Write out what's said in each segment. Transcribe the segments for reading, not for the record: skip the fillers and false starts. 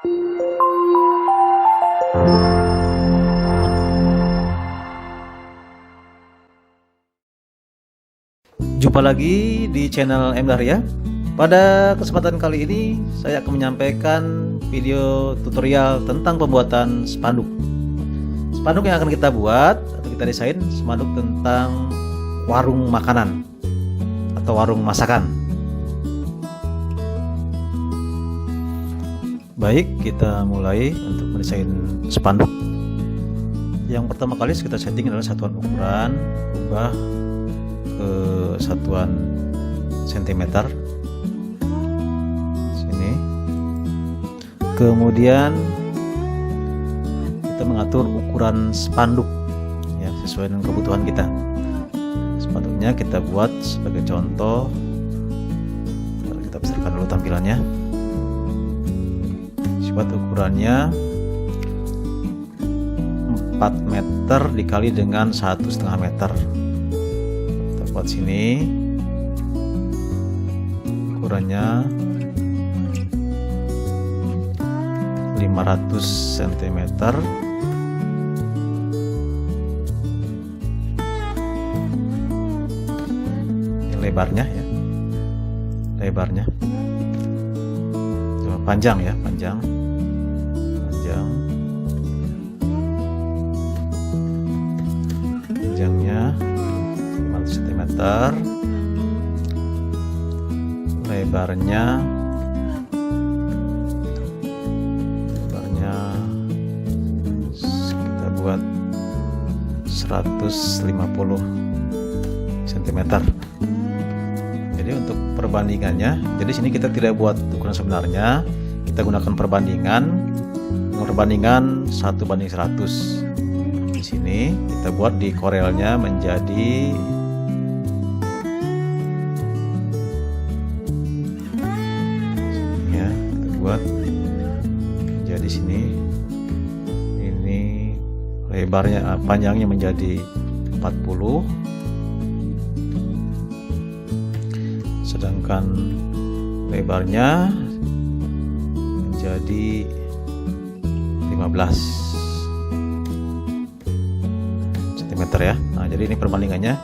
Jumpa lagi di channel M Dahria. Pada kesempatan kali ini saya akan menyampaikan video tutorial tentang pembuatan spanduk. Spanduk yang akan kita buat atau kita desain spanduk tentang warung makanan atau warung masakan. Baik, kita mulai untuk mendesain spanduk. Yang pertama kali kita setting adalah satuan ukuran, ubah ke satuan sentimeter sini. Kemudian kita mengatur ukuran spanduk ya, sesuai dengan kebutuhan kita. Spanduknya kita buat sebagai contoh. Kita besarkan dulu tampilannya. Buat ukurannya 4 meter dikali dengan 1,5 meter. Kita buat sini ukurannya 500 cm. Ini lebarnya ya, lebarnya panjang ya, panjangnya 500 cm, lebarnya kita buat 150 cm. Jadi untuk perbandingannya, jadi sini kita tidak buat ukuran sebenarnya, kita gunakan perbandingan 1:100. Di sini kita buat di korelnya menjadi ya, kita buat menjadi sini. Ini lebarnya, panjangnya menjadi 40, sedangkan lebarnya menjadi 15 cm ya. Nah, jadi ini perbandingannya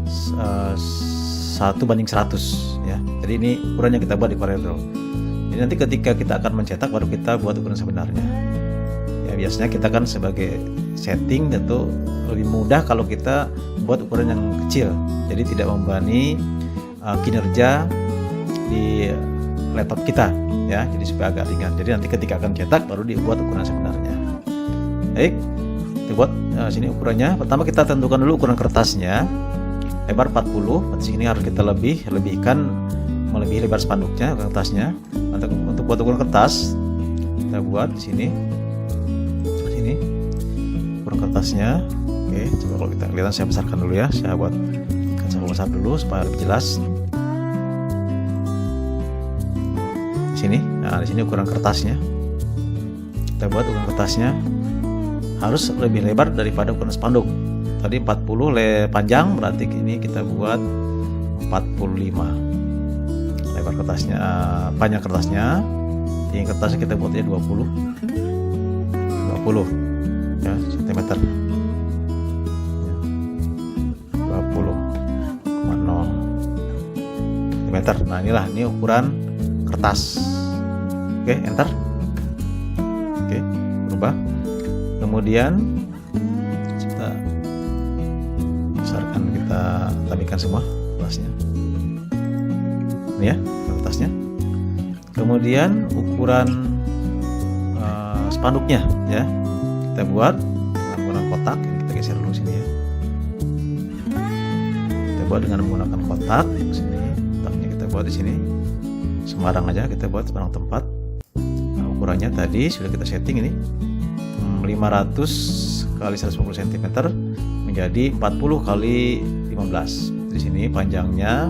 1:100 ya. Jadi ini ukurannya kita buat di Corel. Jadi nanti ketika kita akan mencetak baru kita buat ukuran sebenarnya. Ya, biasanya kita kan sebagai setting tentu lebih mudah kalau kita buat ukuran yang kecil. Jadi tidak membebani kinerja di laptop kita ya. Jadi supaya agak ringan. Jadi nanti ketika akan cetak baru dibuat ukuran sebenarnya. Baik, kita buat sini ukurannya. Pertama kita tentukan dulu ukuran kertasnya, lebar 40. Berarti sini harus kita lebihkan melebihi lebar spanduknya, kertasnya. Untuk buat ukuran kertas kita buat di sini ukuran kertasnya. Oke, coba kalau kita lihat, saya besarkan dulu ya. Saya buat kaca besar dulu supaya lebih jelas. Di sini, nah di sini ukuran kertasnya. Kita buat ukuran kertasnya harus lebih lebar daripada ukuran spanduk. Tadi 40 panjang, berarti ini kita buat 45 lebar kertasnya, panjang kertasnya. Tinggi kertasnya kita buatnya 20 ya, cm. 20,0 cm. Nah, inilah, ini ukuran kertas. Oke, enter. Oke, berubah. Kemudian kita besarkan, kita tampilkan semua kertasnya. Ini ya kertasnya. Kemudian ukuran spanduknya ya, kita buat dengan menggunakan kotak. Kita geser dulu sini ya. Kita buat dengan menggunakan kotak sini. Kotaknya kita buat di sini. Sembarang aja kita buat, sembarang tempat. Nah, ukurannya tadi sudah kita setting ini 500 kali 150 cm menjadi 40 kali 15. Di sini panjangnya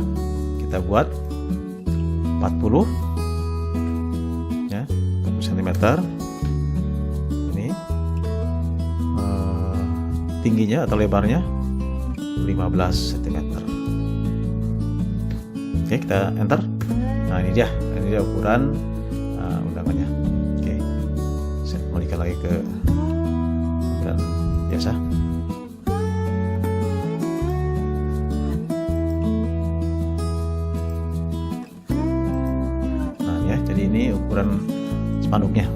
kita buat 40 ya, 40 cm. Ini tingginya atau lebarnya 15 cm. Oke, kita enter. Nah, ini dia ukuran undangannya. Oke, kembalikan lagi ke tampilan biasa. Nah ya, jadi ini ukuran spanduknya.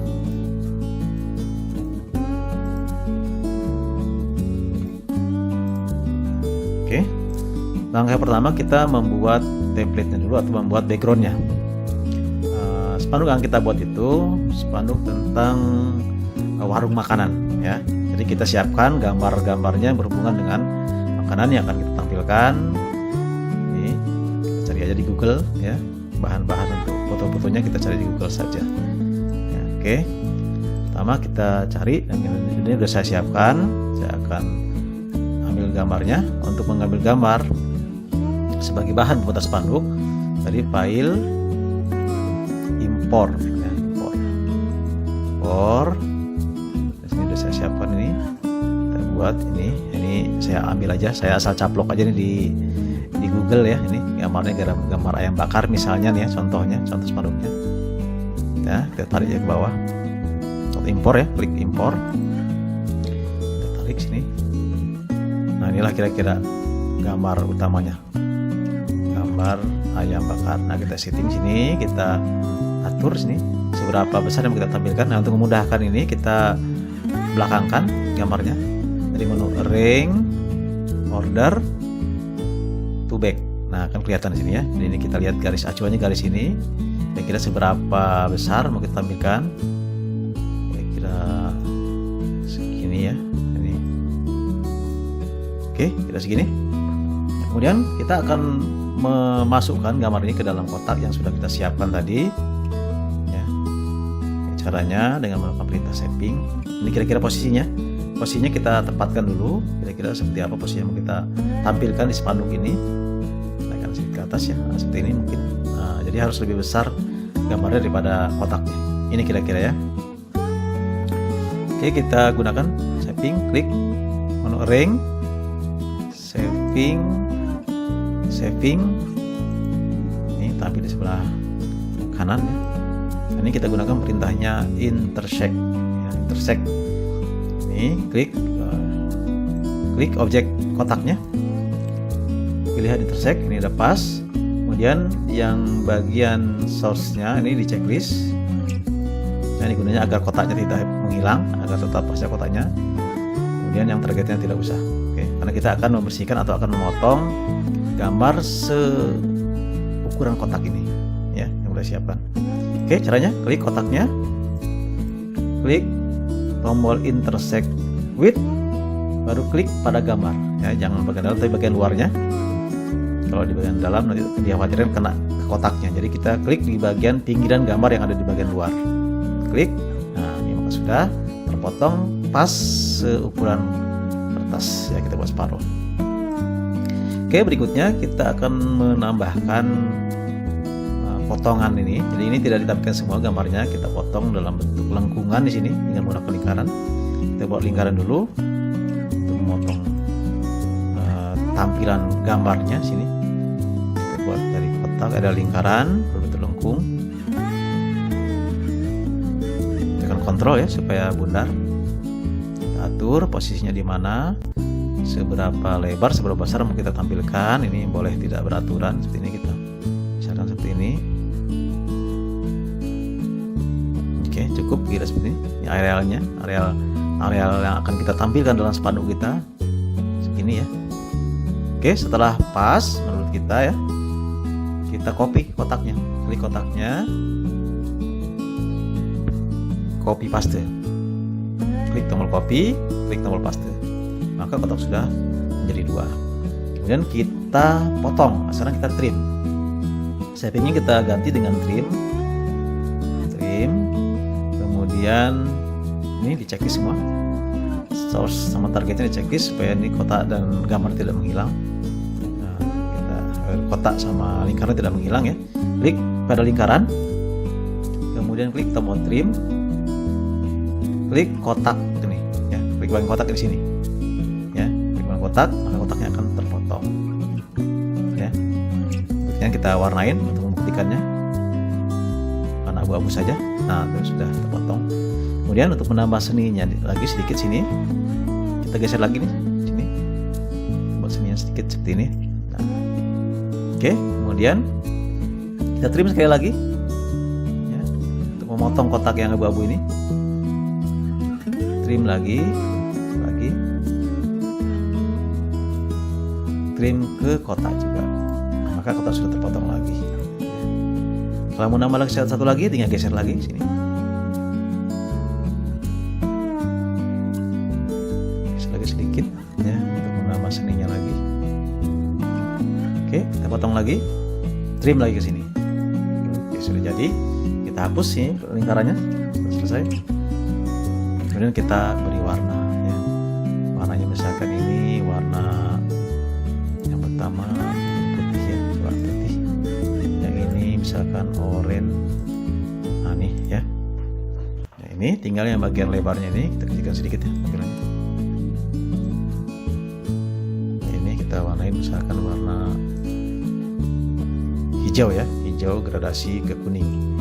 Oke, langkah pertama kita membuat template-nya dulu atau membuat background-nya. Spanduk yang kita buat itu spanduk tentang warung makanan ya. Jadi kita siapkan gambar-gambarnya yang berhubungan dengan makanan yang akan kita tampilkan. Ini kita cari aja di Google ya, bahan-bahan untuk foto-fotonya kita cari di Google saja. Ya, oke, pertama kita cari, dan ini sudah saya siapkan. Saya akan ambil gambarnya. Untuk mengambil gambar sebagai bahan pembuatan spanduk, tadi file import ya, import. Di sini sudah saya siapkan ini. Kita buat ini saya ambil aja, saya asal caplok aja nih di Google ya. Ini gambarnya gambar ayam bakar misalnya nih ya, contoh spanduknya. Ya, kita tarik ya ke bawah. Impor ya, klik impor. Kita tarik sini. Nah, inilah kira-kira gambar utamanya. Gambar ayam bakar. Nah, kita setting sini, kita atur sini seberapa besar yang kita tampilkan. Nah, untuk memudahkan ini kita belakangkan gambarnya dari menu arrange, order, to back. Nah, akan kelihatan di sini ya. Jadi ini kita lihat garis acuannya, garis ini kira-kira seberapa besar mau kita tampilkan. Kira-kira segini ya. Ini. Oke, kira segini. Kemudian kita akan memasukkan gambar ini ke dalam kotak yang sudah kita siapkan tadi. Caranya dengan melakukan perintah shaping. Ini kira-kira posisinya kita tempatkan dulu, kira-kira seperti apa posisi yang mau kita tampilkan di spanduk ini. Naikkan sedikit ke atas ya, seperti ini mungkin. Nah, jadi harus lebih besar gambarnya daripada kotaknya. Ini kira-kira ya. Oke, kita gunakan shaping, klik menu arrange, saving. Ini tampil di sebelah kanan ya. Ini kita gunakan perintahnya intersect ya, intersect. Ini klik objek kotaknya, pilihan intersect, ini udah pas. Kemudian yang bagian source-nya ini di checklist. Nah, ini gunanya agar kotaknya tidak menghilang, agar tetap pasnya kotaknya. Kemudian yang targetnya tidak usah. Oke, karena kita akan membersihkan atau akan memotong gambar seukuran kotak ini ya, yang udah siapkan. Oke, caranya klik kotaknya, klik tombol intersect with, baru klik pada gambar ya, jangan bagian dalam tapi bagian luarnya. Kalau di bagian dalam nanti dikhawatirkan kena ke kotaknya, jadi kita klik di bagian pinggiran gambar yang ada di bagian luar. Klik, nah ini maka sudah terpotong pas seukuran kertas ya, kita buat separuh. Oke, berikutnya kita akan menambahkan potongan ini. Jadi ini tidak ditampilkan semua gambarnya, kita potong dalam bentuk lengkungan di sini dengan menggunakan lingkaran. Kita buat lingkaran dulu untuk memotong tampilan gambarnya sini. Kita buat dari kotak ada lingkaran berbentuk lengkung. Tekan kontrol ya supaya bundar. Kita atur posisinya di mana, seberapa lebar, seberapa besar mau kita tampilkan. Ini boleh tidak beraturan seperti ini, kita misalkan seperti ini. Oke, cukup kira seperti ini. Ini arealnya, areal yang akan kita tampilkan dalam spanduk kita segini ya. Oke, setelah pas menurut kita ya, kita copy kotaknya, klik kotaknya, copy paste, klik tombol copy, klik tombol paste, maka kotak sudah menjadi dua. Kemudian kita potong, sekarang kita trim. Shapingnya kita ganti dengan trim, kemudian ini dicek semua, source sama targetnya dicek supaya ini kotak dan gambar tidak menghilang. Nah, kita kotak sama lingkaran tidak menghilang ya. Klik pada lingkaran, kemudian klik tombol trim, klik kotak ini ya, klik bagian kotak di sini ya, klik bagian kotak, maka kotaknya akan terpotong ya. Berikutnya kita warnain untuk membuktikannya warna abu-abu saja. Nah, itu sudah terpotong. Kemudian untuk menambah seninya lagi sedikit sini, kita geser lagi nih sini, buat seninya sedikit seperti ini. Nah, oke, kemudian kita trim sekali lagi ya, untuk memotong kotak yang abu-abu ini. Trim lagi, trim ke kotak juga, maka kotak sudah terpotong lagi. Kalau mau nambah lagi satu lagi, tinggal geser lagi sini. Geser lagi sedikit ya, untuk menambah seninya lagi. Oke, kita potong lagi, trim lagi ke sini. Oke, sudah jadi. Kita hapus sih lingkarannya, sudah selesai. Kemudian kita beri warna ya. Warnanya misalkan ini warna yang pertama putih ya, warna putih. Yang ini misalkan oranye. Nah nih ya. Nah, ini tinggal yang bagian lebarnya ini kita kecilkan sedikit ya tampilannya. Nah, ini kita warnain misalkan warna hijau ya, hijau gradasi ke kuning.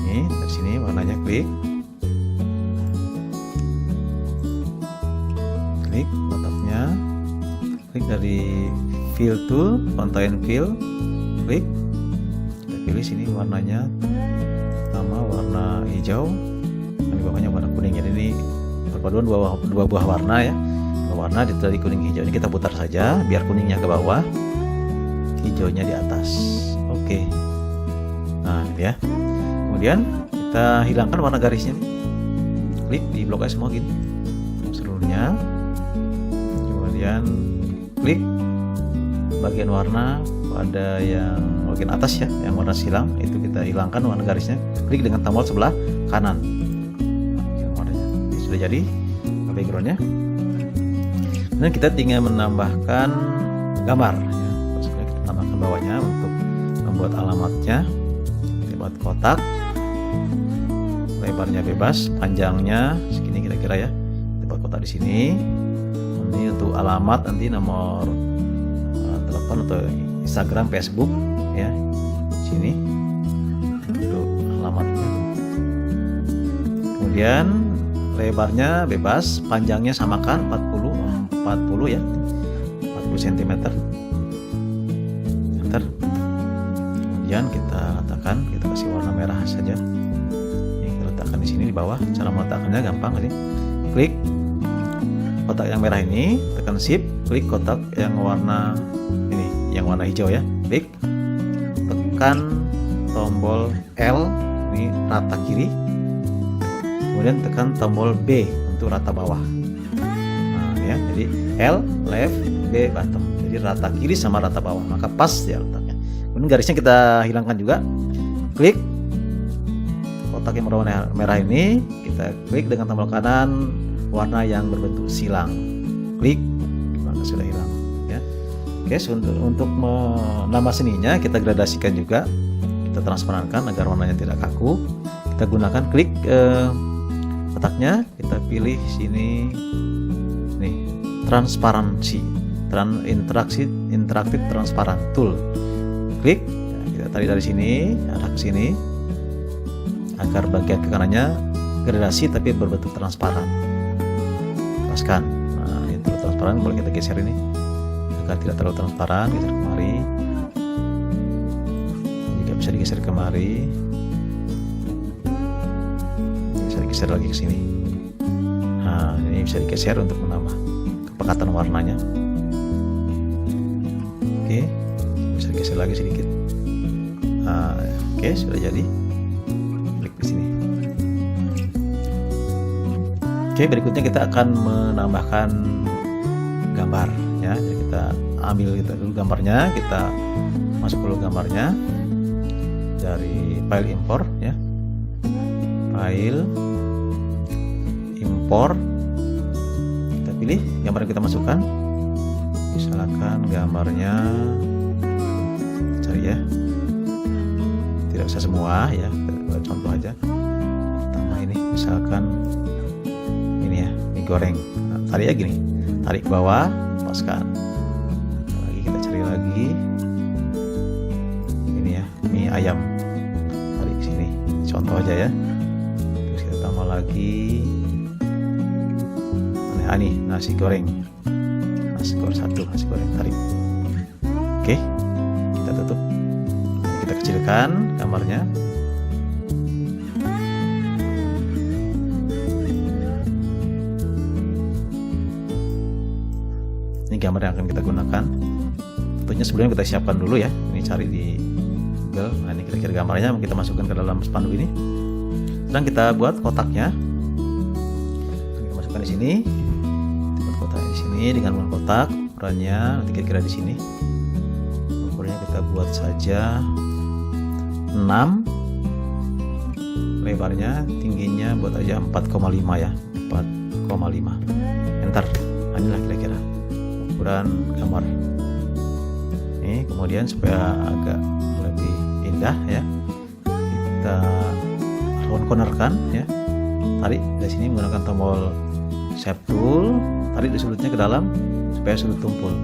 Ini dari sini warnanya klik kotaknya, klik dari fill tool, contohin fill, klik, kita pilih sini warnanya pertama warna hijau, dan di bawahnya warna kuning. Jadi ini perpaduan dua buah warna ya, dua warna dari kuning hijau. Ini kita putar saja biar kuningnya ke bawah, hijaunya di atas. Oke, nah ini ya. Kemudian kita hilangkan warna garisnya nih. Klik di blok aja semua gini seluruhnya. Kemudian klik bagian warna pada yang bagian atas ya, yang warna silang itu kita hilangkan warna garisnya. Klik dengan tombol sebelah kanan. Warnanya ini sudah jadi backgroundnya. Dan kita tinggal menambahkan gambar ya. Maksudnya kita tambahkan bawahnya untuk membuat alamatnya. Kita buat kotak, lebarnya bebas, panjangnya segini kira-kira ya. Kita buat kotak di sini. Ini untuk alamat nanti nomor telepon atau Instagram, Facebook ya. Sini untuk alamatnya. Kemudian lebarnya bebas, panjangnya samakan 40 ya. 40 cm. Kemudian kita letakkan, kita kasih warna merah saja. Ini kita letakkan di sini di bawah. Cara meletakkannya gampang aja. Klik kotak yang merah ini, tekan shift, klik kotak yang warna ini, yang warna hijau ya, klik, tekan tombol L, ini rata kiri, kemudian tekan tombol B untuk rata bawah. Nah ya, jadi L left, B bottom, jadi rata kiri sama rata bawah, maka pas ya letaknya. Kemudian garisnya kita hilangkan juga, klik kotak yang berwarna merah ini, kita klik dengan tombol kanan warna yang berbentuk silang, klik, maka sudah hilang ya. Oke, untuk menambah seninya kita gradasikan juga, kita transparankan agar warnanya tidak kaku. Kita gunakan klik kotaknya, kita pilih sini nih transparansi, interaktif transparan tool, klik, kita tarik dari sini arah ke sini agar bagian ke kanannya gradasi tapi berbentuk transparan. Lepaskan. Nah, ini terlalu transparan, boleh kita geser ini agar tidak terlalu transparan, geser kemari. Jika bisa digeser kemari, bisa digeser lagi ke sini. Nah, ini bisa digeser untuk menambah kepekatan warnanya. Oke, bisa digeser lagi sedikit. Nah, oke, sudah jadi. Klik di sini. Oke, berikutnya kita akan menambahkan gambar ya. Jadi kita ambil dulu gambarnya, kita masuk dulu gambarnya dari file import ya. File import, kita pilih gambar yang kita masukkan. Misalkan gambarnya, cari ya. Tidak bisa semua ya, kita contoh aja. Pertama ini misalkan ini ya, mie goreng. Nah, tarik ya gini, tarik ke bawah, lepaskan. Lagi kita cari lagi ini ya, mie ayam, tarik ke sini, contoh tambah aja ya. Terus kita tambah lagi nih nasi goreng, nasi goreng 1, nasi goreng tarik. Oke, kita tutup, kita kecilkan gambarnya. Ini gambar yang akan kita gunakan. Tentunya sebelumnya kita siapkan dulu ya. Ini cari di Google. Nah, ini kira-kira gambarnya kita masukkan ke dalam spanduk ini. Sedang kita buat kotaknya. Kita masukkan di sini. Kotaknya di sini dengan ukuran kotak, ukurannya nanti kira-kira di sini. Ukurannya kita buat saja 6, lebarnya, tingginya buat aja 4,5 ya, 4,5. Enter. Nah, inilah kira-kira ukuran gambar. Ini kemudian supaya agak lebih indah ya, kita round cornerkan ya. Tarik dari sini menggunakan tombol shape tool. Tarik di sudutnya ke dalam supaya sudut tumpul.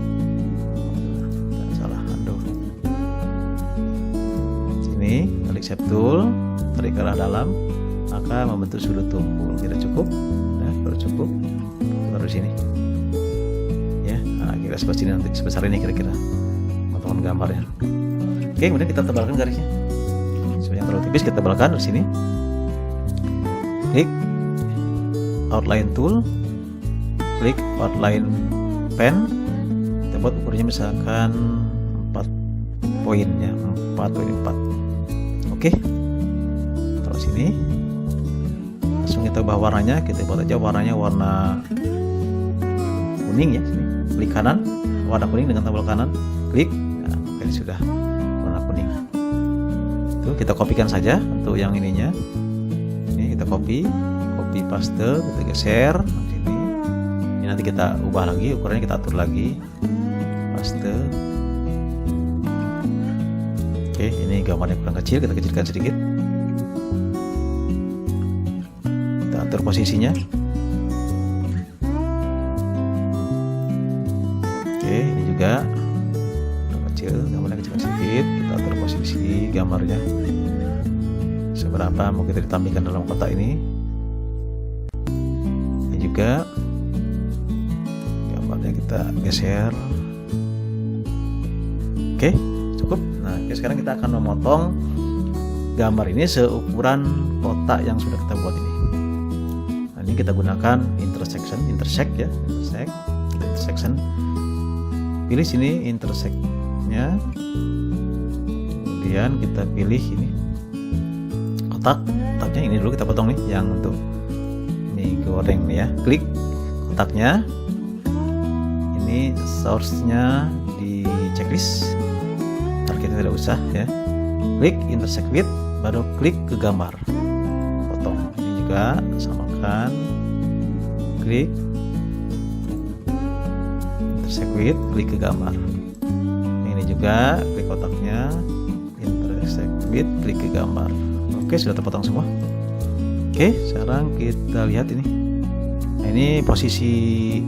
Salah, aduh. Sini tarik shape tool, tarik ke arah dalam, maka membentuk sudut tumpul. Tidak cukup, nah, baru cukup, baru sini. Ya, nah, kira seperti ini nanti, sebesar ini kira-kira potongan gambarnya. Oke, kemudian kita tebalkan garisnya. Supaya yang terlalu tipis kita tebalkan di sini. Klik outline tool. Klik outline pen, kita buat ukurannya misalkan 4 poin ya, 4,4. Oke, taruh sini, langsung kita ubah warnanya. Kita buat aja warnanya warna kuning ya. Sini klik kanan, warna kuning dengan tombol kanan, klik. Nah, ini sudah warna kuning. Itu kita kopikan saja untuk yang ininya. Ini kita copy paste, kita geser. Ini nanti kita ubah lagi, ukurannya kita atur lagi, paste. Oke, ini gambarnya kurang kecil, kita kecilkan sedikit. Kita atur posisinya. Oke, ini juga kurang kecil, gambarnya kecilkan sedikit. Kita atur posisi gambarnya seberapa mau kita ditampilkan dalam kotak ini. Ini juga kita geser. Oke, cukup. Nah, sekarang kita akan memotong gambar ini seukuran kotak yang sudah kita buat ini. Nah, ini kita gunakan intersect ya, intersection. Pilih sini intersect-nya. Kemudian kita pilih ini kotaknya ini dulu kita potong nih, yang untuk mie goreng nih ya. Klik kotaknya. Ini source-nya di checklist, targetnya tidak usah ya. Klik intersect with, baru klik ke gambar, potong. Ini juga samakan, klik intersect with, klik ke gambar. Ini juga klik kotaknya, intersect with, klik ke gambar. Oke, sudah terpotong semua. Oke, sekarang kita lihat ini. Nah, ini posisi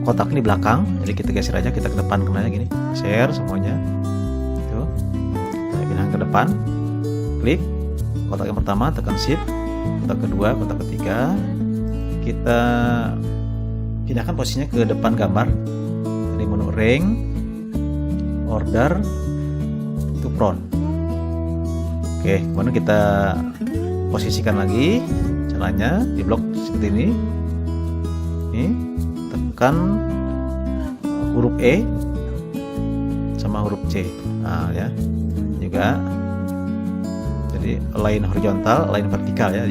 kotak ini belakang, jadi kita geser aja, kita ke depan kenanya gini, share semuanya. Tuh, kita pindah ke depan, klik kotak yang pertama, tekan shift, kotak kedua, kotak ketiga, kita pindahkan posisinya ke depan gambar. Jadi menu rank, order, to front. Oke, kemudian kita posisikan lagi caranya di blok seperti ini. Ini tekan huruf E sama huruf C. Nah ya, juga jadi line horizontal, line vertikal ya.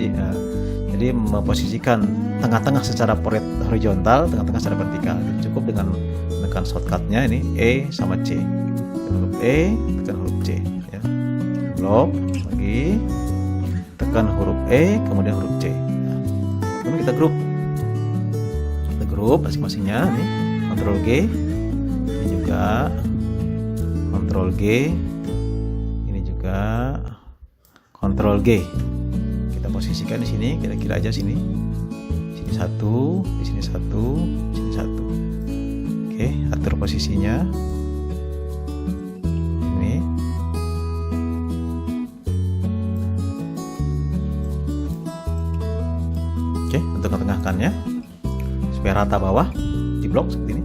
Jadi memposisikan tengah-tengah secara horizontal, tengah-tengah secara vertikal. Jadi cukup dengan menekan shortcutnya ini E sama C. Tekan huruf E, tekan huruf C. Ya. Blok lagi, tekan huruf E, kemudian huruf C. Nah, kemudian kita grup. Masing-masingnya nih, Ctrl G, ini juga Ctrl G, ini juga Ctrl G. Kita posisikan di sini, kira-kira aja sini. Sini satu, di sini satu, sini satu. Oke, atur posisinya. Ini. kelihatannya, supaya rata bawah di blok seperti ini,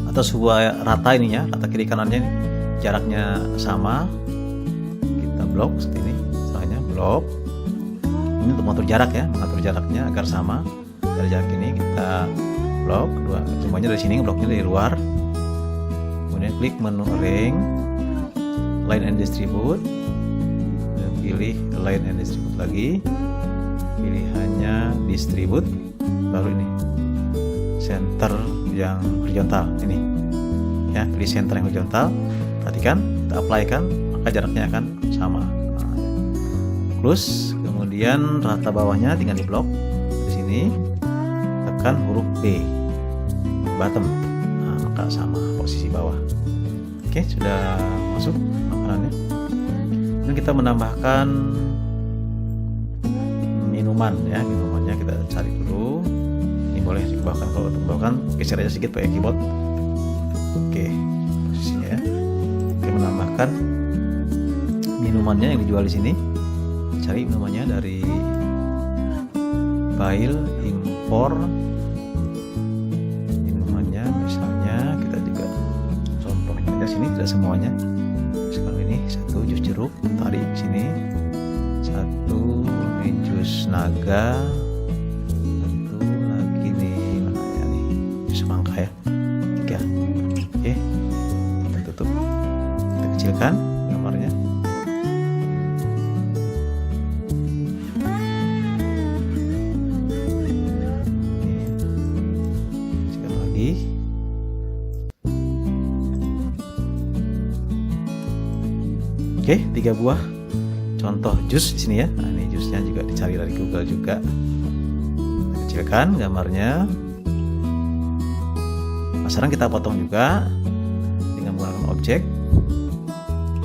atau sebuah rata ininya, rata kiri kanannya ini, jaraknya sama, kita blok seperti ini, misalnya blok ini untuk mengatur jarak ya, mengatur jaraknya agar sama. Dari jarak ini kita blok kedua, semuanya dari sini, bloknya dari luar, kemudian klik menu ring, line and distribute, dan pilih line and distribute lagi, pilihannya distribute, baru ini center yang horizontal ini ya, pilih center yang horizontal, perhatikan kita apply kan, maka jaraknya akan sama. Close, kemudian rata bawahnya tinggal di blok di sini, tekan huruf B bottom, nah, maka sama posisi bawah. Oke, sudah masuk makanannya. Dan kita menambahkan minuman ya, minumannya kita cari dulu. Ini boleh dibawahkan, kalau untuk bawahkan geser aja sedikit pakai keyboard. Oke, posisinya ya. Oke, menambahkan minumannya yang dijual di sini. Cari minumannya dari file impor minumannya, misalnya kita juga contohnya aja sini, tidak semuanya. Sekarang ini satu jus jeruk, tarik di sini, satu ini jus naga, satu lagi nih mana ya nih, jus semangka ya, 3. Oke, kita tutup, kita kecilkan gambarnya. Oke, 3 buah contoh jus di sini ya. Nah, ini jusnya juga dicari dari Google juga. Kita kecilkan gambarnya. Nah, sekarang kita potong juga dengan menggunakan objek.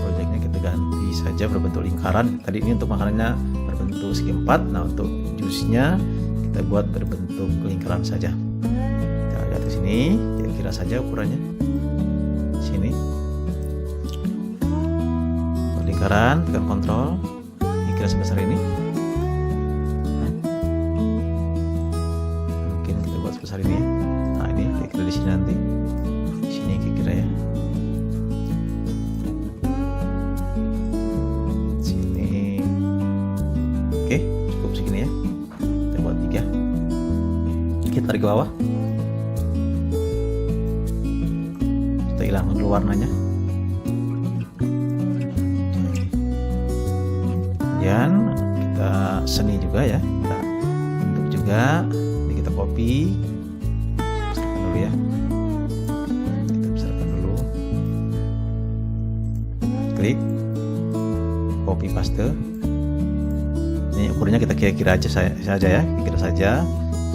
Objeknya kita ganti saja berbentuk lingkaran. Tadi ini untuk makanannya berbentuk segi 4. Nah, untuk jusnya kita buat berbentuk lingkaran saja. Kita lihat di sini, kira-kira saja ukurannya. Sini. Lingkaran, tekan kontrol, kira sebesar ini. Mungkin kita buat sebesar ini ya. Nah, ini kira-kira di sini nanti. Di sini kira-kira ya. Sini. Oke, cukup segini ya. Kita buat 3. Kita tarik ke bawah. Kita hilangkan dulu warnanya. Kemudian kita seni juga ya, kita bentuk juga, ini kita copy, besarkan dulu ya, kita besarkan dulu, klik, copy paste, ini ukurannya kita kira-kira aja saja ya, kira saja,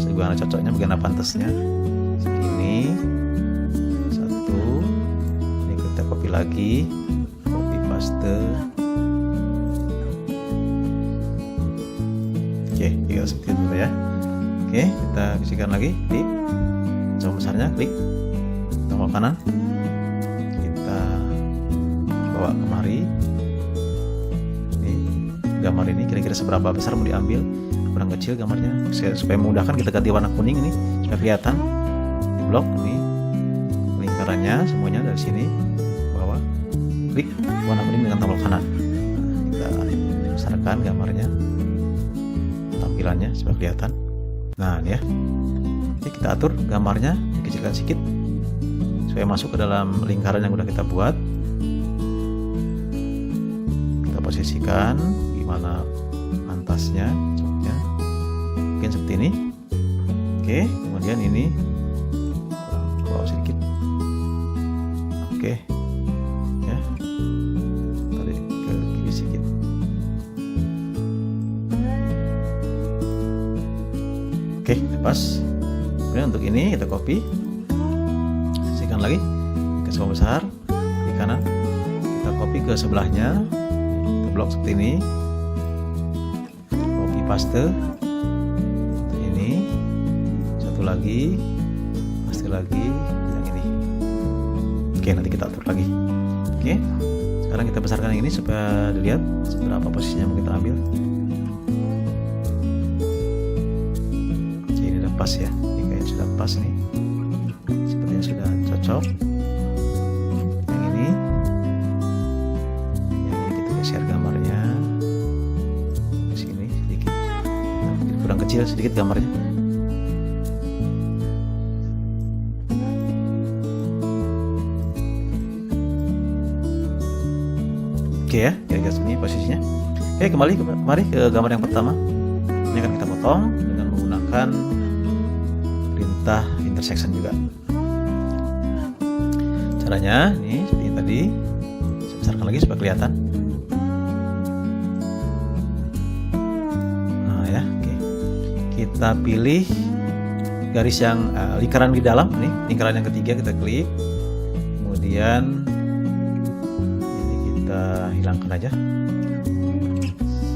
bagaimana cocoknya, bagaimana pantasnya, segini, 1, ini kita copy lagi, copy paste. Oke, tinggal seperti itu ya. Oke, kita kecilkan lagi, klik tombol besarnya, klik tombol kanan, kita bawa kemari. Ini gambar ini kira-kira seberapa besar mau diambil, kurang kecil gambarnya, supaya memudahkan kita ganti warna kuning ini supaya kelihatan di blok ini lingkarannya semuanya dari sini bawah, klik warna kuning dengan tombol kanan. Nah, kita besarkan gambarnya, tampilannya supaya kelihatan. Nah, ini ya. Jadi kita atur gambarnya, dikecilkan sedikit supaya masuk ke dalam lingkaran yang udah kita buat. Kita posisikan gimana pantasnya, cocoknya. Mungkin seperti ini. Oke, kemudian ini kurang bawah sedikit. Oke. Ya. Tarik ke kiri sedikit. Oke, pas. Kemudian untuk ini kita copy, kecilkan lagi ke sebelah besar, di kanan, kita copy ke sebelahnya, kita blok seperti ini, copy paste, untuk ini, satu lagi, paste lagi, yang ini. Oke, nanti kita atur lagi. Oke, sekarang kita besarkan yang ini supaya dilihat seberapa posisinya mau kita ambil. pas ya. Ini kayaknya sudah pas nih, sepertinya sudah cocok. Yang ini kita geser gambarnya ke sini sedikit, nah, mungkin kurang kecil sedikit gambarnya. Oke ya, kira-kira sini posisinya. Oke, mari ke gambar yang pertama. Ini akan kita potong dengan menggunakan perintah intersection juga. Caranya nih seperti tadi, saya besarkan lagi supaya kelihatan. Nah ya, oke. Kita pilih garis yang lingkaran di dalam, nih lingkaran yang ketiga kita klik. Kemudian kita hilangkan aja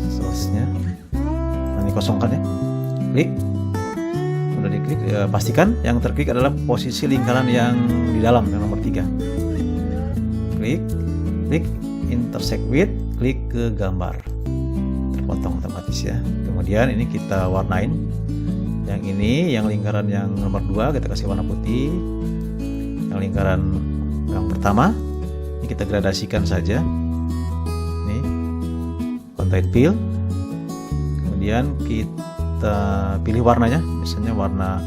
source-nya. Nah, ini kosongkan ya. Klik. Udah diklik, pastikan yang terklik adalah posisi lingkaran yang di dalam, yang nomor 3. Klik intersect with, klik ke gambar. Terpotong otomatis ya. Kemudian ini kita warnain. Yang ini, yang lingkaran yang nomor 2 kita kasih warna putih. Yang lingkaran yang pertama ini kita gradasikan saja. Contour fill, kemudian kita pilih warnanya, biasanya warna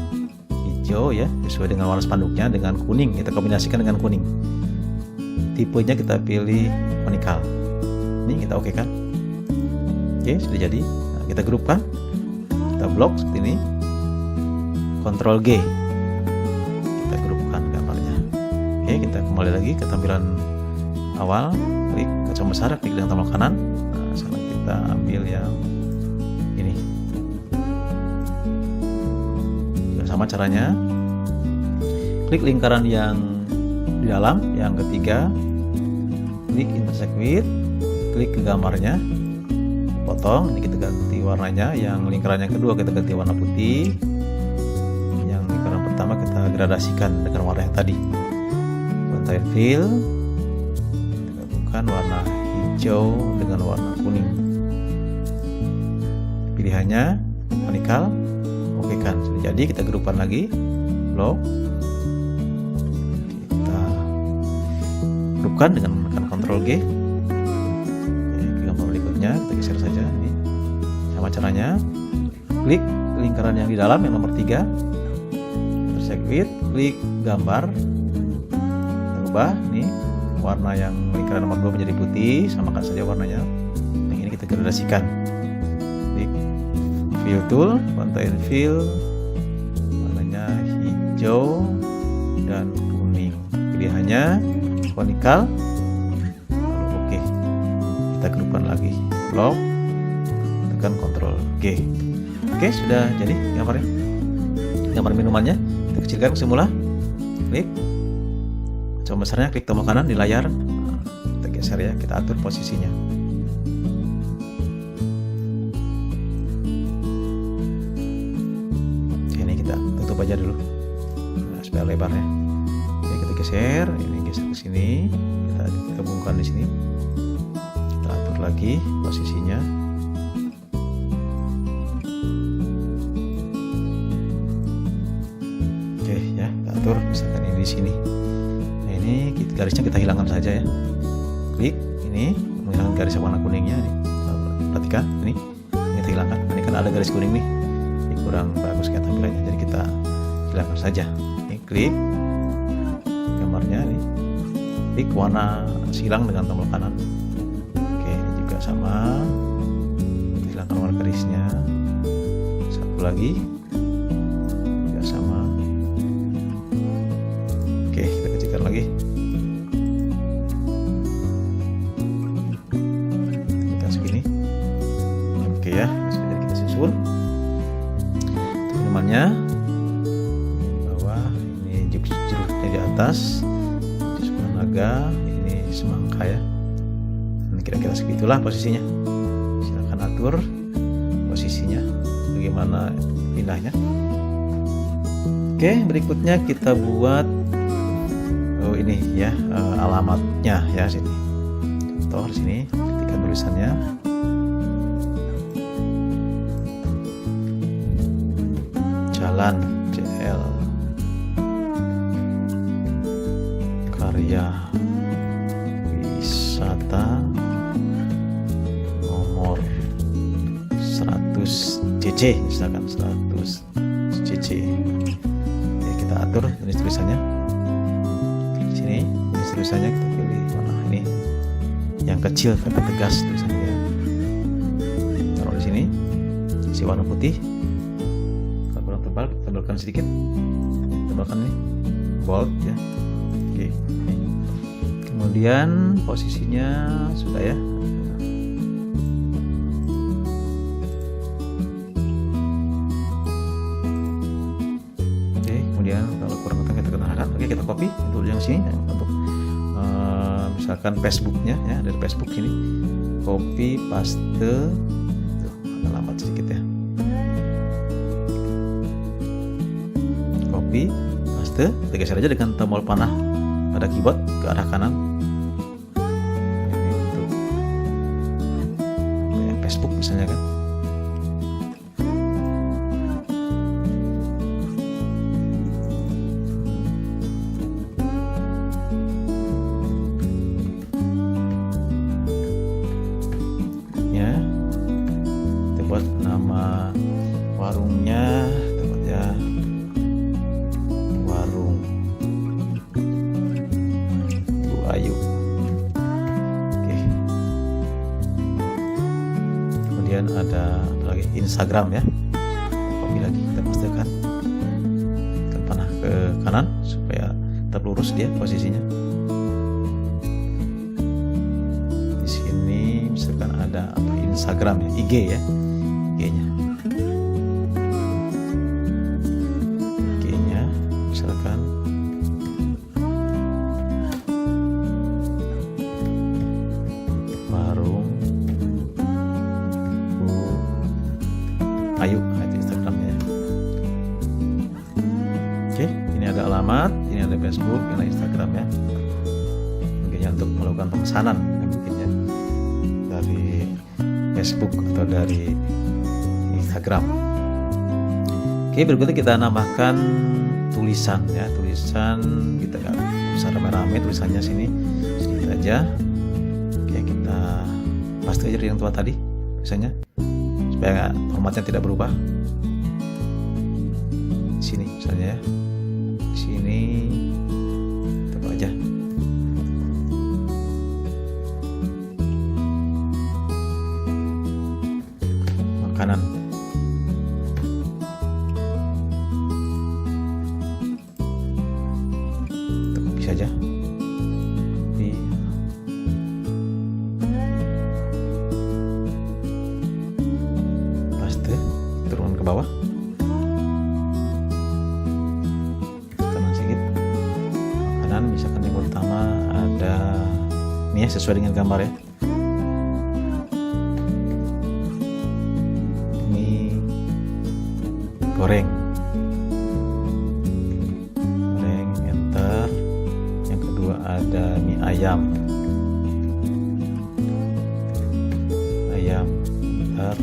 hijau ya, sesuai dengan warna spanduknya, dengan kuning kita kombinasikan dengan kuning. Tipenya kita pilih conical. Ini kita oke kan? Oke, sudah jadi. Nah, kita grupkan, kita blok seperti ini. Ctrl G, kita grupkan gambarnya. Oke, kita kembali lagi ke tampilan awal, klik kaca besar, klik dengan tombol kanan. Sekarang kita ambil yang ini. Sama caranya, klik lingkaran yang di dalam, yang ketiga, klik intersect with, klik ke gambarnya, potong. Ini kita ganti warnanya. Yang lingkaran yang kedua kita ganti warna putih. Yang lingkaran pertama kita gradasikan dengan warna yang tadi. Contour fill, kita gabungkan warna hijau dengan warna kuning. Pilihannya conical, oke kan, sudah jadi. Kita grupkan lagi, blok, kita grupkan dengan menekan Ctrl G. Oke, gambar berikutnya kita geser saja. Ini sama caranya, klik lingkaran yang di dalam, yang nomor 3, intersect with, klik gambar, kita ubah nih warna yang lingkaran nomor 2 menjadi putih, samakan saja warnanya. Yang ini kita gradasikan. Klik fill tool, contour fill, warnanya hijau dan kuning. Pilihannya conical, lalu oke. Kita grupkan lagi, blok, tekan Ctrl G. Oke, sudah jadi gambarnya. Gambar minumannya kita kecilkan semula. Klik. Coba besarnya, klik tombol kanan di layar, kita geser ya, kita atur posisinya. Oke, ini kita tutup aja dulu, nah, supaya lebarnya. Oke, kita geser, ini geser ke sini, kita gabungkan di sini, kita atur lagi posisinya. Oke ya, kita atur, misalkan ini di sini. Ini garisnya kita hilangkan saja ya. Klik ini, menghilangkan garis warna kuningnya nih. Perhatikan ini kita hilangkan. Ini kan ada garis kuning nih. Ini kurang bagus kayak tampilannya, jadi kita hilangkan saja. Ini klik gambarnya nih. Klik warna silang dengan tombol kanan. Oke, ini juga sama. Hilangkan warna garisnya. Satu lagi juga sama. Oke, kita kecilkan lagi. Kita segini. Oke ya, sudah kita susun. Minumannya di bawah, ini jeruknya di atas, jus naga, ini semangka ya. Dan kira-kira segitulah posisinya. Silakan atur posisinya, bagaimana pindahnya. Oke, berikutnya kita buat ini ya, alamatnya ya sini. Contoh di sini, ketikkan tulisannya. Jalan jalan CL, karya wisata nomor 100 CC, misalkan 100 CC. Oke, kita atur jenis tulisannya. Di sini jenis tulisannya kita pilih warna ini yang kecil tapi tegas tulisannya. Taruh di sini, isi warna putih. Kalau kurang tebal, tebalkan sedikit. Tebalkan ini bold ya. Oke. Kemudian posisinya sudah ya. Oke, kemudian kalau kurang ketemu kita kenakan. Oke, kita copy untuk yang sini untuk misalkan Facebooknya ya, dari Facebook sini. Copy paste. Tuh, agak lambat sedikit ya. Copy paste, kita geser aja dengan tombol panah pada keyboard ke arah kanan. Ini untuk Facebook misalnya kan. Ya, kita buat nama warungnya, kita buat ya warung Bu Ayu. Oke. Kemudian ada lagi Instagram ya. Copy lagi, kita pastikan kita panah ke kanan supaya tetap lurus dia posisinya. Di sini misalkan ada Instagram ya, IG ya, IG-nya. IG-nya misalkan warung Bu Ayu, itu Instagramnya. Oke, ini ada alamat, ini ada Facebook, ini ada Instagram ya. Mungkin untuk melakukan pemesanan mungkinnya dari Facebook atau dari Instagram. Oke, berikutnya kita nambahkan tulisan ya, tulisan kita nggak usah rame-rame tulisannya sini, sedikit aja. Oke, kita paste aja yang tua tadi tulisannya supaya formatnya tidak berubah. Sini misalnya ya, sini coba aja. Makanan. Kita copy saja. Copy. Paste, turun ke bawah. Kanan sedikit. Makanan, misalkan yang pertama ada ini ya, sesuai dengan gambar ya. Goreng, enter. Yang kedua ada mie ayam, enter.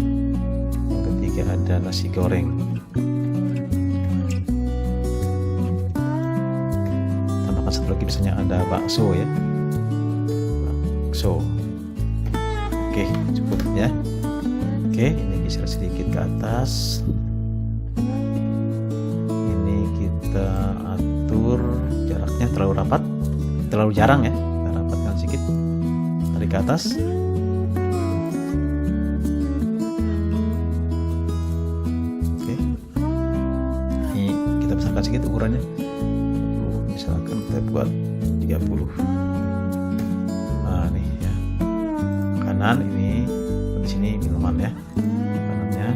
Yang ketiga ada nasi goreng. Tambahkan satu lagi, misalnya ada bakso ya, bakso. Oke, cukup ya. Oke, ini geser sedikit ke atas. Kita atur jaraknya terlalu rapat, terlalu jarang ya, kita rapatkan sedikit, tarik ke atas. Oke, ini kita besarkan sedikit ukurannya, misalkan kita buat 30. Nah nih ya, kanan ini di sini minuman ya, kanannya.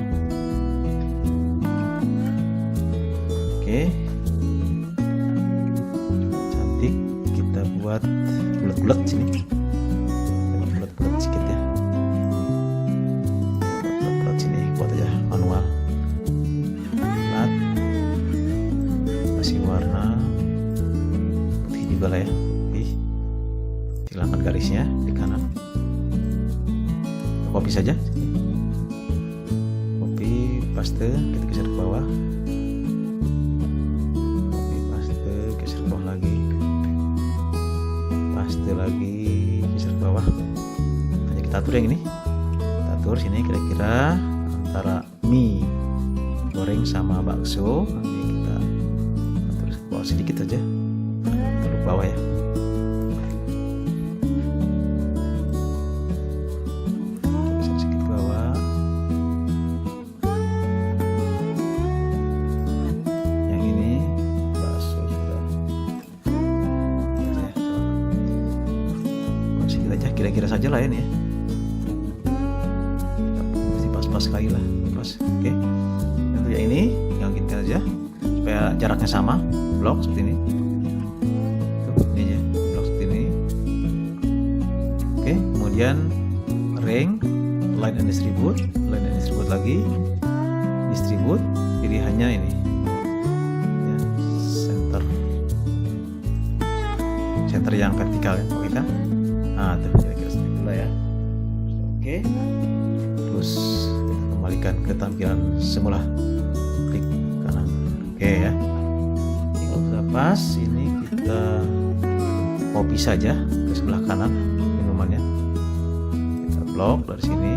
Oke, cantik, kita buat bulat-bulat sini, bulat-bulat sedikit ya, bulat-bulat sini, buat aja manual, bulat, kasih warna putih juga lah ya, putih, hilangkan garisnya di kanan, copy saja, copy, paste, kita geser ke bawah. kita atur yang ini, kita atur sini kira-kira antara mie goreng sama bakso. Nanti kita atur ke bawah sedikit aja, atur ke bawah ya. Sedikit bawah. Yang ini bakso sudah. Sedikit aja, kira-kira saja lah ini ya. Masih pas-pas sekali lah, pas. Oke. Untuk yang ini yang kita aja supaya jaraknya sama, blok seperti ini. Tuh, ini aja, blok seperti ini. Oke, kemudian ring, line and distribute lagi, distribute, pilihannya ini. Ya, center yang vertikal ya, kalau kita. Nah, tuh kira-kira seperti itulah ya. Oke. Terus kita kembalikan ke tampilan semula. Klik kanan. Oke ya. Kalau sudah pas, ini kita copy saja ke sebelah kanan minumannya. Kita blok dari sini.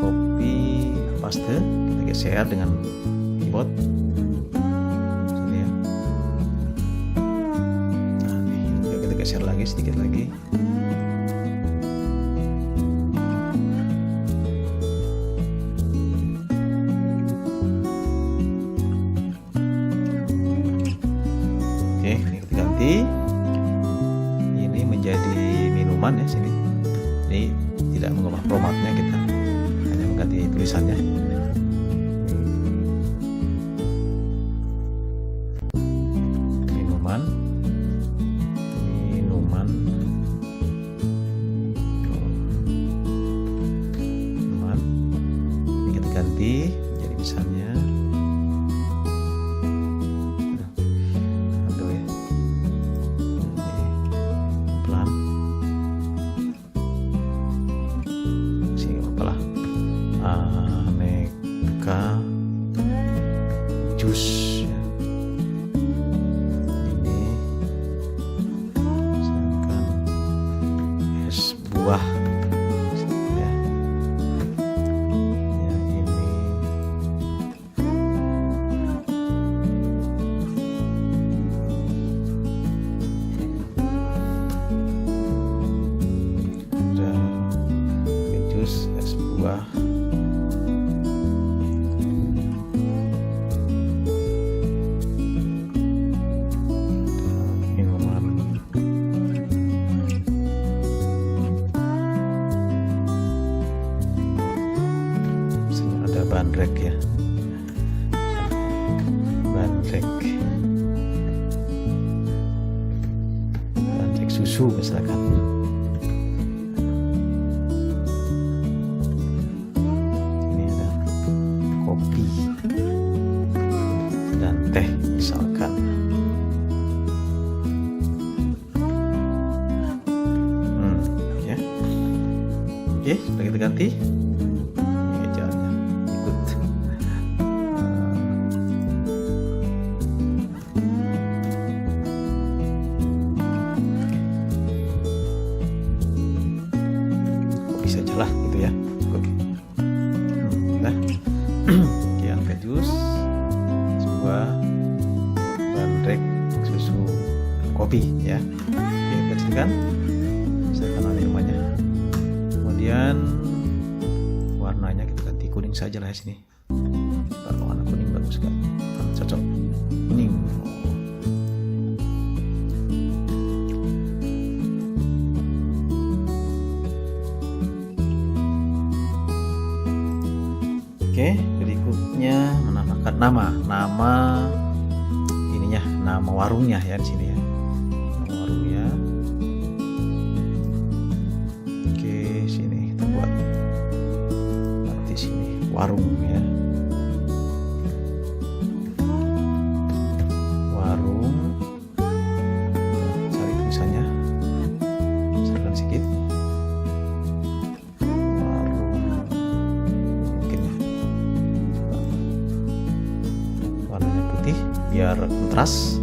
Copy, paste, kita geser dengan keyboard. Sini ya. Nah, ini kita geser lagi sedikit lagi. Ini menjadi minuman ya sini. Ini tidak mengubah formatnya, kita hanya mengganti tulisannya. Minuman. Ini kita ganti jadi misalnya. Aneka jus ya. Ini misalkan es buah ya. Yang ini ada jus es buah. Bandrek ya, bandrek susu misalkan. Ini ada kopi dan teh misalkan. Ya. Oke, sudah kita ganti. Bisa aja lah gitu ya, cukup. Nah, oke, angka jus, sebuah bandrek susu kopi ya. Oke, kita silakan minumannya. Kemudian warnanya kita ganti kuning saja lah ya sini. Kalau warna kuning bagus kan, cocok kuning. Oke, berikutnya menambahkan nama ininya, nama warungnya ya di sini ya. Nama warungnya. Oke, sini kita buat di sini warung ya. Warung. Cari tulisannya. Misalkan sedikit. Biar kontras.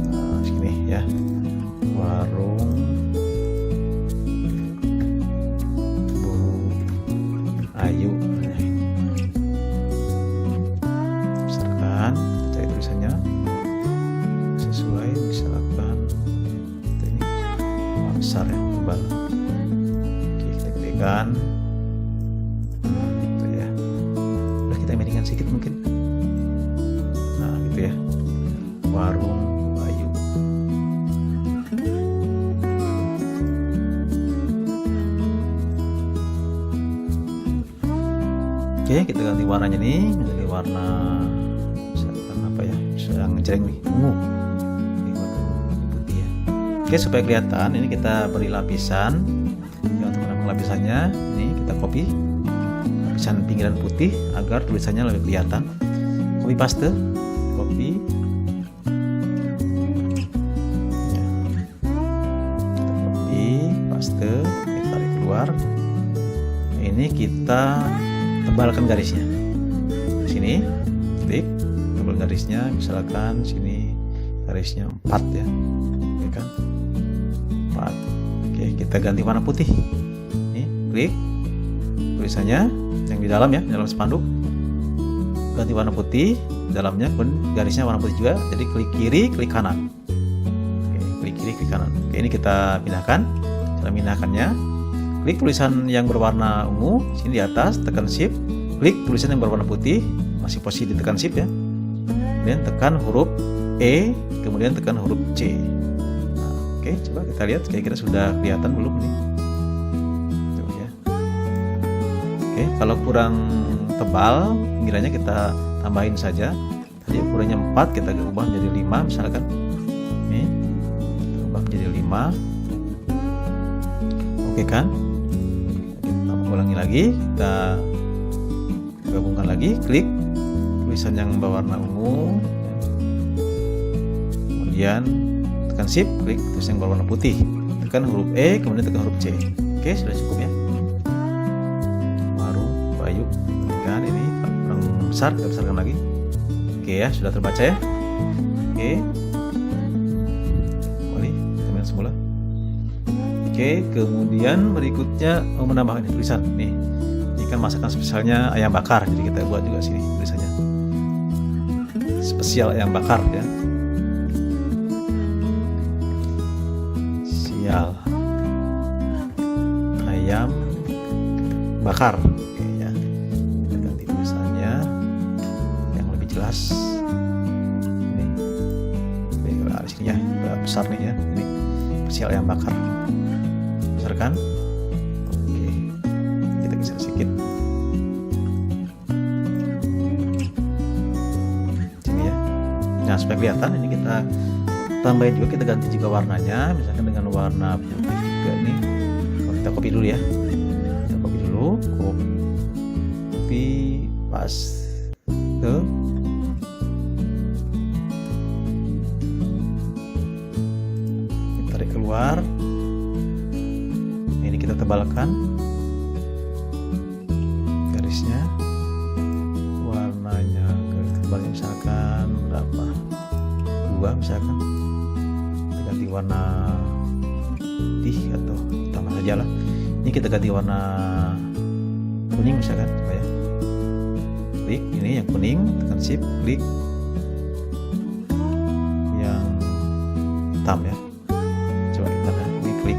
Nah, sini ya. misalkan gitu ya. Udah kita miringkan sedikit mungkin. Nah gitu ya, warung Bayu. Oke, kita ganti warnanya nih menjadi warna misalkan apa ya, yang jreng nih, ungu. Oke, supaya kelihatan ini kita beri lapisan ya. Untuk menambah lapisannya ini kita copy lapisan pinggiran putih agar tulisannya lebih kelihatan. Copy paste, copy ya. Kita copy paste, kita tarik keluar. Ini kita tebalkan garisnya. Di sini klik tebal garisnya, misalkan sini garisnya 4 ya. Oke kan? 4. Oke, kita ganti warna putih. Nih, klik tulisannya yang di dalam ya, dalam spanduk. Ganti warna putih, dalamnya pun garisnya warna putih juga. Jadi klik kiri, klik kanan. Oke, klik kiri, klik kanan. Oke, ini kita pindahkan. Cara pindahkannya, klik tulisan yang berwarna ungu, sini di atas, tekan shift, klik tulisan yang berwarna putih, masih posisi ditekan shift ya. Kemudian tekan huruf E, kemudian tekan huruf C. Oke, coba kita lihat kira-kira sudah kelihatan belum nih. Coba ya. Oke, kalau kurang tebal pinggirannya kita tambahin saja. Tadi ukurannya 4, kita ubah menjadi 5 misalkan. Nih, ubah menjadi 5. Oke kan? Kita ulangi lagi, kita gabungkan lagi, klik tulisan yang berwarna ungu. Kemudian tekan shift, klik terus yang berwarna putih, tekan huruf E, kemudian tekan huruf C. Oke, sudah cukup ya. Warung Bayu. Kan ini kurang besar, kita besarkan lagi. Oke ya, sudah terbaca ya. Oke, kembali teman semula. Oke, kemudian berikutnya menambahkan tulisan nih. Ini kan masakan spesialnya ayam bakar, jadi kita buat juga sini tulisannya. Spesial ayam bakar ya. Ayam bakar. Oke ya, kita ganti tulisannya yang lebih jelas. Ini di sini ya, udah besar nih ya. Ini spesial ayam bakar. Besar kan? Oke, kita geser sedikit. Sini ya. Nah, supaya kelihatan ini kita tambahin juga, kita ganti juga warnanya, misalkan dengan warna putih juga nih. Kita copy dulu ya, kita copy dulu, copy paste, kita tarik keluar. Ini kita tebalkan garisnya, warnanya tebalnya misalkan berapa, 2 misalkan. Ganti warna putih atau hitam saja lah. Ini kita ganti warna kuning misalkan, supaya klik ini yang kuning, tekan shift, klik yang hitam ya. Coba kita ini klik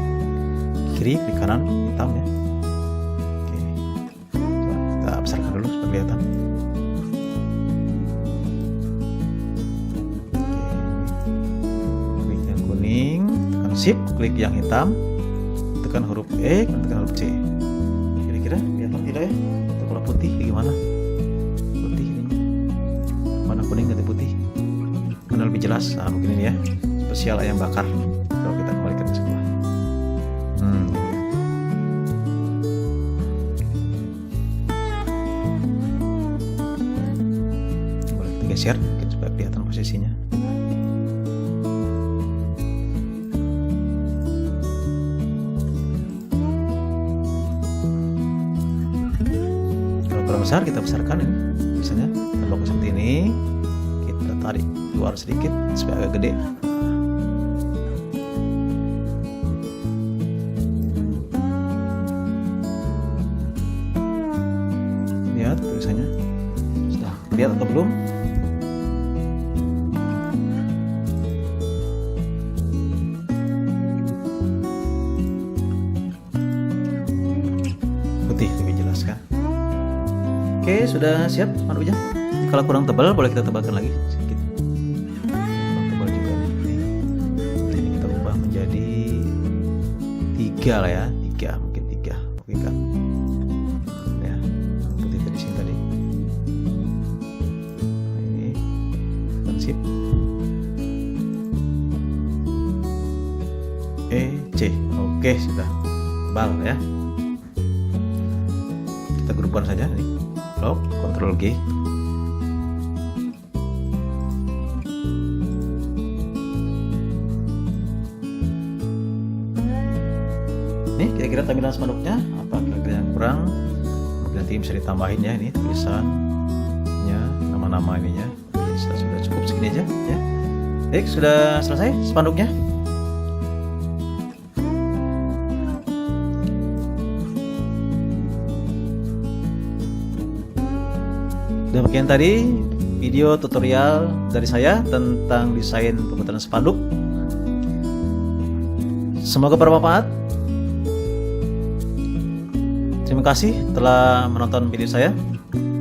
kiri, klik kanan, hitam ya. Oke, coba kita besarkan dulu supaya kelihatan. Shift, klik yang hitam, tekan huruf E, tekan huruf C. Kira-kira kelihatan tidak ya? Atau kalau putih gimana? Putih ini, mana kuning ganti putih, mana lebih jelas? Nah, mungkin ini ya, spesial ayam bakar. Kalau kita kembalikan ke sebelah. Boleh kita geser, mungkin supaya kelihatan posisinya. Besar, kita besarkan ini biasanya tambah seperti ini, kita tarik keluar sedikit supaya agak gede. Lihat tulisannya sudah lihat atau belum? Oke, sudah siap spanduknya. Kalau kurang tebal boleh kita tebalkan lagi sedikit. Kurang tebal juga nih. Ini kita ubah menjadi 3 lah ya, 3 mungkin 3. Oke kan? Ya, putih tadi sini tadi. Nah, ini kan sip. C. Oke, sudah tebal ya. Kita grupkan saja nih. Lock, Ctrl G. Nih kira-kira tampilan spanduknya apa kira-kira yang kurang, mungkin nanti bisa ditambahin ya, ini tulisannya, nama-nama ininya. Oke, sudah cukup segini aja ya. Baik, sudah selesai spanduknya. Demikian tadi video tutorial dari saya tentang desain pembuatan spanduk. Semoga bermanfaat. Terima kasih telah menonton video saya.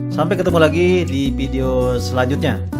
Sampai ketemu lagi di video selanjutnya.